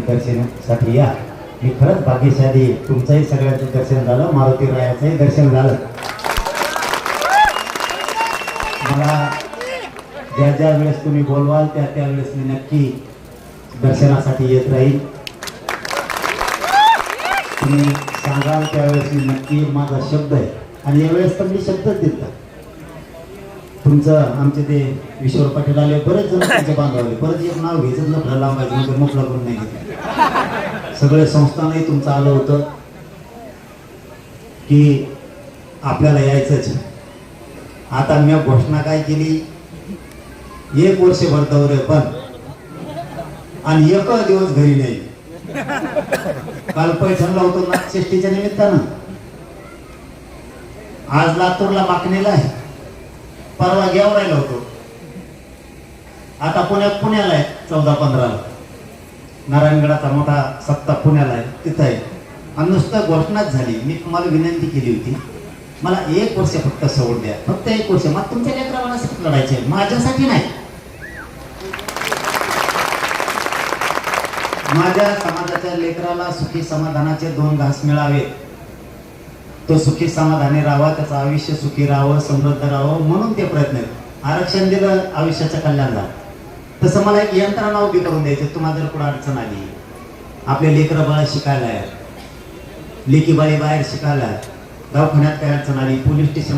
दर्शनासाठी या. मी खरंच भाग्यशाली, तुमचंही सगळ्यांचं दर्शन झालं, मारुती रायाचंही दर्शन झालं. मला ज्या ज्या वेळेस तुम्ही बोलवाल त्या त्यावेळेस मी नक्की दर्शनासाठी येत राहील. तुम्ही सांगाल त्यावेळेस मी नक्की, माझा शब्द आहे. आणि यावेळेस तर मी शब्दच देतो. तुमचं आमचे ते विश्वर पाटील आले, बरेच जण त्यांचे बांधवले, परत एक नाव घ्यायचं लफडं लांबायचं म्हणजे मोकळा करून नाही घेतलं. सगळे संस्थानही तुमचं आलं होतं की आपल्याला यायचंच. आता मी घोषणा काय केली, 1 वर्षभर दौरे पण आणि एक दिवस घरी नाही. काल पैठणला होतो नाथषष्ठीच्या निमित्तानं, आज लातूरला माकणीला आहे, परवा गेवरायला होतो, आता पुण्याला आहे 14-15 नारायणगडाचा मोठा सप्ताह पुण्याला आहे, तिथं आहे. आणि नुसतं घोषणाच झाली. मी तुम्हाला विनंती केली होती, मला 1 वर्ष फक्त सवड द्या, फक्त 1 वर्ष. मग तुमच्या लेकरांसाठी लढायचे, माझ्यासाठी नाही. माझ्या समाजाच्या लेकराला सुखी समाधानाचे 2 घास मिळावे, तो सुखी समाधानी राहावा, त्याचं आयुष्य सुखी राहावं, समृद्ध राहावं, म्हणून ते प्रयत्न आहेत. आरक्षण दिलं आयुष्याच्या कल्याणाला, तसं मला एक यंत्रणा उभी करून द्यायची. तुम्हाला जर कुठं अडचण आली, आपले लेकरं बाळ शिकायला आहे, लेकी बाळी बाहेर शिकायला, दवाखान्यात काय अडचण आली, पोलीस स्टेशन